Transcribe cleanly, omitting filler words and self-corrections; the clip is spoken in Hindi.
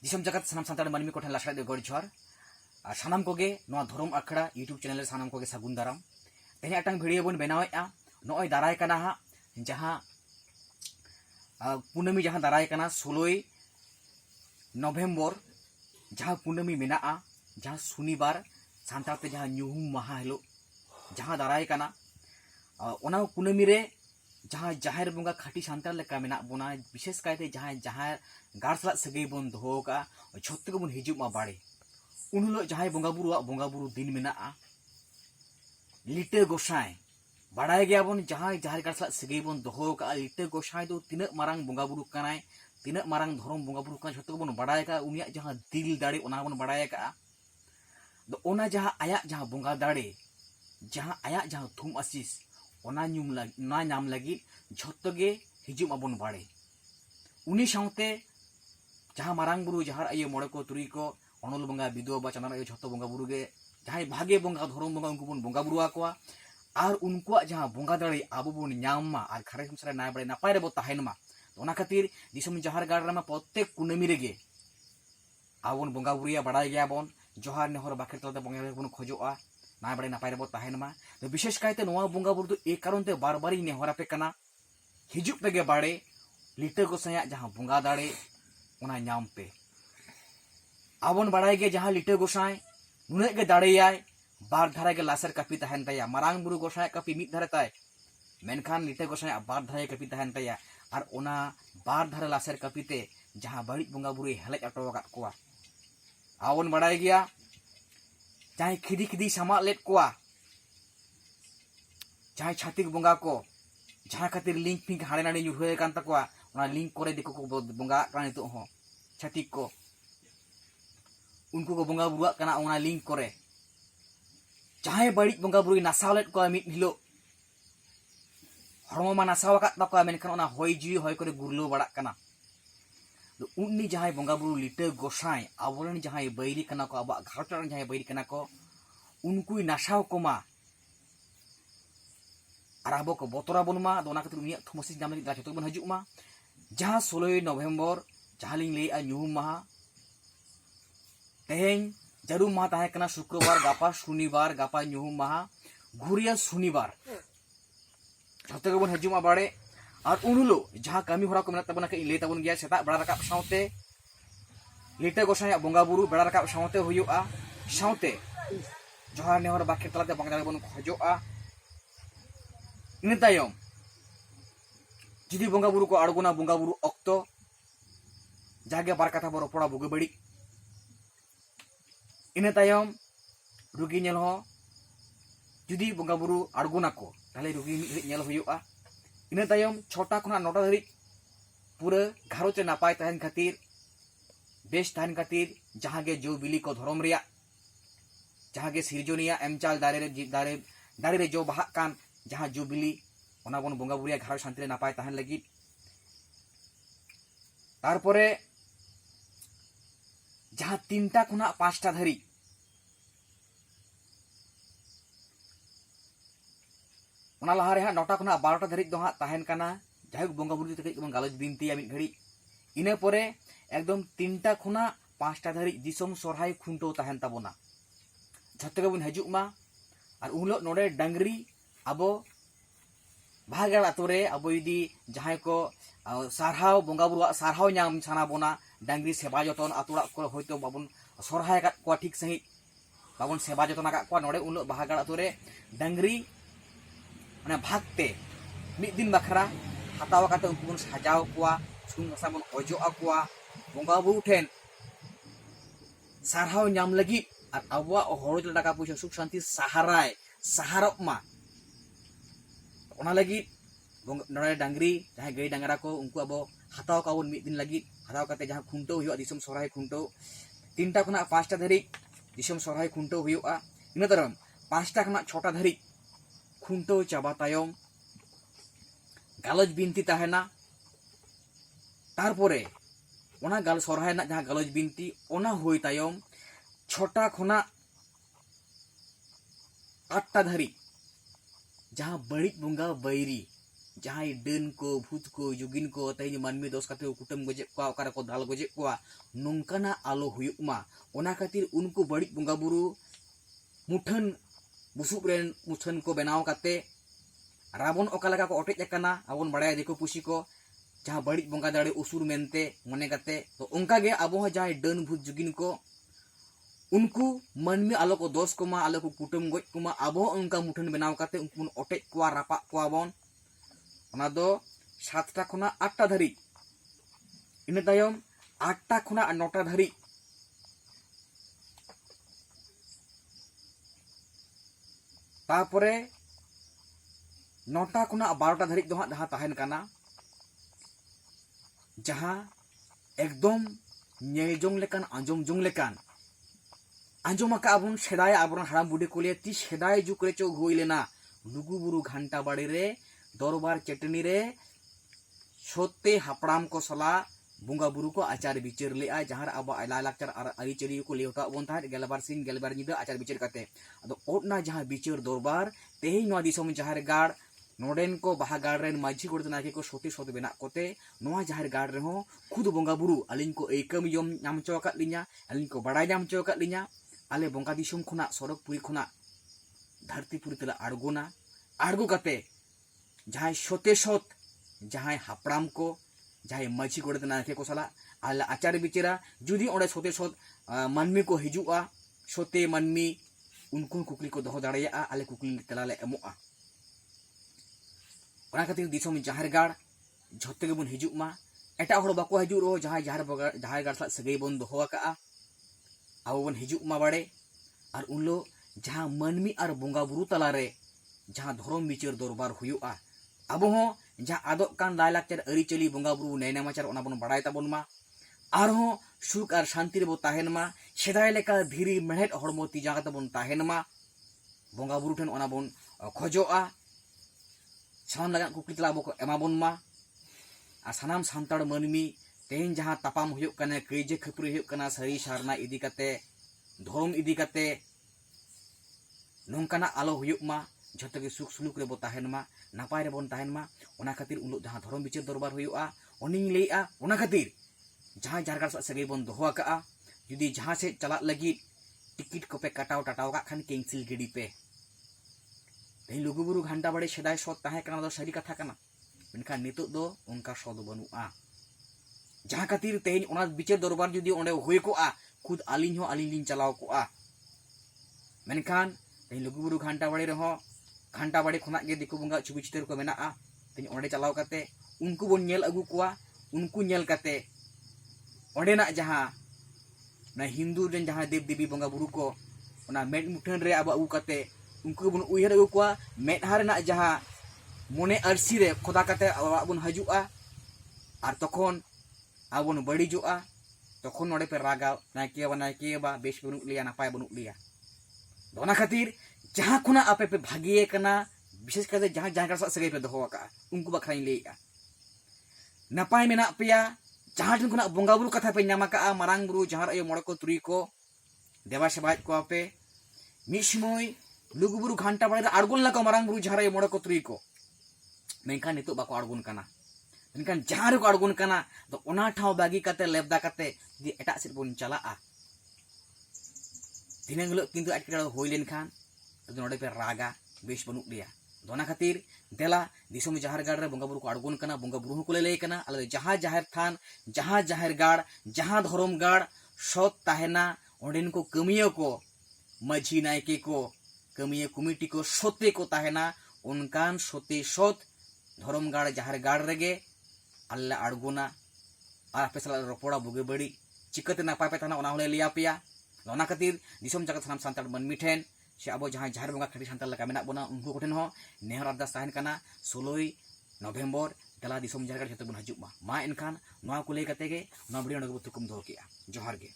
दिसम जगत सानाम सानताड़ मानमी को ठन लासड़ा दे गड़ जोहार और सानाम कोगे नोआ धरम आखड़ा यूट्यूब चैनल सानाम कोगे सागुन दाराम तेहे आटांग भिडियो बन बनावेआ नोय दाराय काना हा जहां पूनमी जहां दाराय काना 16 नवेम्बर जहां पूनमी मेनाआ जहां शनिवार सानताते जहां ᱧᱩᱦᱩᱢ माहा हिलो जहां दाराय काना ओना पूनमी रे जहां जाहेर बंगा खाटी सानतार लेका मेना बोना विशेष कायते जहां जहां गार सला सगै बन दोहो का झोत्ते को बन हिजुब मा बाड़े उन हिलो जहां बंगा बुरु दिन मेनाआ लिटे गोसाई बाड़ाय गया बन जहां जहां गार सला सगै बन दोहो का लिटे गोसाई दो तिना मारांग बंगा बुरु कानाय तिना मारांग धरम बंगा बुरु का झोत्ते को बन बाड़ाय का उनिया जहां दिल दाड़े ओना बन बाड़ाय का दो ओना जहां आया जहां बंगा दाड़े जहां आया जहां थुम आशीष ओना नाम लगी झोत्तगे हिजुम आबन बाड़े उनी साउते जहां मारांग बुरु जहां आयो मोड़े को तुरी को अनल बंगा बिदो बा चंदन आयो झोत्तो बंगा बुरु गे जहां भागे बंगा धरम बंगा उनको बन बंगा बुरु आकोआ और उनको जहां बंगा दाड़े आबो बन ᱧᱟᱢ मा और खारे संसार नाय बाड़े नापाय रे बो ताहेन मा ओना खातिर दिसम जहार गाड़ रे मा प्रत्येक कुनमी रेगे आबन बंगा बुरुया बाड़ाय गया बन जोहार नेहर बाखेर तलते बंगा बन खोजोआ नाय बाड़े नापाय रे बो ताहेन मा तो विशेष कायते नोआ बंगा बुरु ए कारण ते बार बार नेहर पे कना हिजुब पे बाड़े लिटे गोसाया जहां बंगा दाड़े ओना ᱧᱟᱢ पे आबन बाड़ाय गे जहां लिटे गोसाय नुने गे दाड़ेयाय बार धारे गे लासर कापी तहन ताया मारांग बुरु गोसाय कापी मिद धारे ताय मेनखान लिटे गोसाय बार धारे कापी तहन ताया और ओना बार धारे लासर कापीते जहां बड़ी बंगा बुरु हेलेज अटो आकाद कोआ आबन बाड़ाय गया जहां खिदी खिदी सामा लेट कोआ जहां छातिक बंगा को जहां खातिर लिंक फिंक हाड़े नाड़ी ᱧᱩᱨᱦᱟᱹ कान तकोआ ओना लिंक करे दिको को बंगा कान नितो हो छातिक को उनको को बंगा बुरुआ काना ओना लिंक करे जहां बड़ी बंगा बुरु नासाव लेट को मिद हिलो हरमो मा नासाव का तकोआ मेनखान ओना होय जी होय करे गुरलो बाड़ा काना उन्नी जहां बंगा बुरु लिटे गोसाई आबोरन जहां बैरी काना को अब घाटन जहां बैरी काना को उनको नासाव कोमा और आबो को बतरा बनमा दोना खातिर उनिया थमसिस नाम लगी गाछतो बन हजु मा जहां 16 नवेम्बर जहां लिंग ले ᱧᱩᱦᱩᱢ माहा तेहें जरूर माहा ताहे कना शुक्रवार गापा शनिवार गापा ᱧᱩᱦᱩᱢ माहा घुरिया शनिवार झोत्ते बन हजु मा बाड़े और उनलो जहां कमी होरा को मेना तबना के ले तबन गया सेता बड़ा रकाब साउते लिटे गोसाया बंगा बुरु बड़ा रकाब साउते हुयुआ साउते जोहार नेहर बाखे तलाते बंगा बन खोजोआ इन तायम जुदी बंगा बुरु को आड़गोना बंगा बुरु अक्तो जागे बार कथा बरो पड़ा बुगे बड़ी इन तायम रुगी नेल हो जुदी बंगा बुरु आड़गोना को ताले रुगी नेल हुयुआ इन तायम छोटा खुना नोटा धरी पूरे घारो चे नापाय तहन खातिर बेस तहन खातिर जहां गे जो बिली को धरम रिया जहां गे सिरजोनिया एमचाल दारे रे जो बाहा कान जहां जुबिली ओना बन बंगा बुरिया घर शांति नापाय तहन लगी तारपरे जहां 3टा खुना 5टा धरी ओना लहा रे 9टा खुना 12टा धरी दो हा तहन काना जाय बंगा बुरु ते कई गालज बिनती मिद घड़ी इने परे एकदम 3टा खुना 5टा धरी दिसम सरहाय खुंटो तहन ताबोना झत्ते बन हजु मा और उहलो नोडे डांगरी अब भागेड़ आतुरे अब यदि जहां को सारहाव बंगा बुरुआ सारहाव नाम साना बोना डांगरी सेवा जतन आतुड़ा को होयतो बाबन सरहाय का को ठीक सही बाबन सेवा जतन का को नोडे उन भागेड़ आतुरे डांगरी माने भागते मिद दिन बखरा हताव काते उनको बन सजाव कोआ सुन मसा बन ओजो आकोआ बंगा बुरु ठेन सारहाव नाम लगी और अबवा हरज टाका पैसा सुख शांति सहाराय सहारक मा ओना लगी नोडे डांगरी जहां गई डांगरा को उनको अब हताव काबन मिद दिन लगी हताव काते जहां खुंटो हुआ दिसम सरहाय खुंटो 3टा खुना 5टा धरी दिसम सरहाय खुंटो हुआ इन तरम 5टा खुना 6टा धरी खुंटो चाबा तायम गालज बिनती ताहेना तारपरे ओना गाल सरहाय ना जहां गालज बिनती ओना होय तायम 6टा खुना 8टा धरी जहां बड़ी बंगा बैरी जहां डन को भूत को जुगिन को तेज मानमी दोष कते कुटुम गजे को ओकारे को दाल गजे को नोंकाना आलो हुयुमा ओना खातिर उनको बड़ी बंगा बुरु मुठन बुसुब रेन मुठन को बनाव कते रावण ओकालका को ओटेज एकना आबन बड़ाय देखो पुसी को जहां बड़ी बंगा दाड़े उसुर मेनते मने कते तो उनका गे आबो जहां डन भूत जुगिन को उनको मानमी आलो को दोष को मा आलो को कुटुम गज को मा आबो उनका मुठन बनाव कते उनको ओटेज को रापा को बन ओना दो 7टा खुना 8टा धारी इन तायम 8टा खुना 9टा धारी तापरे 9टा खुना 12टा धारी दो जहां ताहेन काना जहां एकदम नेलजोंग लेकान आंजोम जोंग लेकान आंजोम का आबुन सेदाय आबुन हाराम बुढ़ी को लिए ती सेदाय जुग रे चो होई लेना लुगुबुरु घंटा बाड़ी रे दरबार चटनी रे सोते हापड़ाम को सला बुंगा बुरु को आचार बिचार ले जहां अब आला लाचार आरी चरी को लेवता बन था गेलबार सिंह गेलबार निदा आचार बिचार करते अदो ओटना जहां बिचार दरबार तेही नवा दिसम जहार गाड़ नोडेन को बाहा गाड़ रेन माझी गोड़ नाके को सोते सोते बेना कोते नवा जहार गाड़ रे हो खुद बुंगा बुरु अलिन को एकम यम नाम चौका लिnya अलिन को बड़ाई नाम चौका लिnya आले बुंगा दिसम खुना सरक पुरी खुना धरती पुरी तला आड़गोना आड़गो कते जहां सोते सोत जहां हापड़ाम को जहां माझी गोड़ नाके को सला आला आचार बिचारा जुदी ओडे सोते सोत मानमी को हिजुआ सोते मानमी उनको कुकली को दोहो दाड़िया आले कुकली तलाले एमोआ ओना खातिर दिसम जहार गाड़ झोते के बन हिजुक मा एटा हड़ बाको हिजुक रो जहां जहार गाड़ साथ सगई बन दोहो का आबो बन हिजुक मा बाड़े और उनलो जहां मानमी और बोंगा बुरु तलारे जहां धर्म बिचार दरबार हुयुआ आबो हो जहां आदोक कान लायलाक्चर अरी चली बोंगा बुरु नैनामाचार ओना बन बाड़ाय ताबन मा आर हो सुख और शांति रे बो ताहेन मा सेदाय लेका धीरी मेहनत हड़मो ती जागा तबन ताहेन मा बोंगा बुरु ठेन ओना बन खोजोआ सानाम लगा कुकली तला बो को एमाबन मा आ सानाम सांताड़ मानमी तेहन जहां तापाम हुयुक कने कईजे खपरी हुयुक कना सरी सारना इदी कते धर्म इदी कते नोंकाना आलो हुयुक मा झोतो के सुख सुलुक रे बो ताहेन मा नापाय रे बन ताहेन मा ओना खातिर उन जहां धर्म बिचार दरबार हुयुआ ओनिंग लेआ ओना खातिर जहां जारगार सा सगई बन दोहो का जुदी जहां से चला लगी टिकट को पे कटाव टाटाव का खान कैंसिल गिडी पे तेहन लुगुबुरु घंटा बाड़े सेदाय सद ताहे कना दो सारी कथा कना मेनखान नितो दो उनका सद बनुआ जहां खातिर तेहन ओना बिचार दरबार जुदी ओंडे होय कोआ खुद आलिन हो आलिन लिन चलाव कोआ मेनखान तेहन लुगुबुरु घंटा बाड़े रहो घंटा बाड़े खुना गे दिकु बंगा छुबी चितर को मेना तेहन ओंडे चलाव काते उनको बन नेल अगु कोआ उनको नेल काते ओंडेना जहां ना हिंदू रेन जहां देव देवी बंगा बुरु को ओना मेड मुठन रे अब अगु काते उनको बन उयहर अगु कोआ मेदहार ना जहां मने अरसी रे खोदा काते बन हजुआ और तखन आबन बड़ीजुआ तखन नोडे पे रागा नायके बा बेश बनुक लिया नापाय बनुक लिया दोना खातिर जहां खुना आपे पे भागिए कना विशेष करते जहां जहां का सगई पे दोहो का उनको बखराई लेया नापाय मेना पेया जहां ठन खुना बंगा बुरु कथा पे नामा का मारांग बुरु जहां अयो मोड़ को तुरी को देवा सेवाय को आपे मिसमय लुगुबुरु घंटा बाड़े आड़गोन लगा मारांग बुरु जहां अयो मोड़ को तुरी को मेनखान नितो बाको आड़गोन कना मेनखान जहां रे को आड़गोन कना तो ओना ठाव बागी काते लेबदा काते दि एटा सेट बोन चलाआ दिनंग हिलो किंतु एटकेड़ा होई लेनखान तो नोडे पे रागा बेश बनुक लिया दोना खातिर देला दिसोम जहार गाड़ रे बंगा बुरु को आड़गोन कना बंगा बुरु को ले कना आले जहां जाहिर थान जहां जाहिर गाड़ जहां धर्म गाड़ सत ताहेना ओंडेन को कमियो को माझी नायके को कमियो कमिटी को सोते को ताहेना उनकान सोते सत धर्म गाड़ जाहिर गाड़ रेगे आल्ला आड़गोना और आपे साला रोपड़ा बुगे बड़ी चिकते नापाय पे थाना ओना होले लिया पेया ओना खातिर दिसोम जगत सानाम सांताड़ मानमी ठेन से अब जहां जाहिर बंगा खाटी सांताड़ लगा मेना बोना उनको कोठेन हो नेहर अरदास ताहेन काना 16 नवेम्बर दला दिसोम जाहिर गाड़ जते बन हजु मा एनखान नोआ को ले कते गे नोआ वीडियो नगो तुकुम दोहो किया जोहार गे।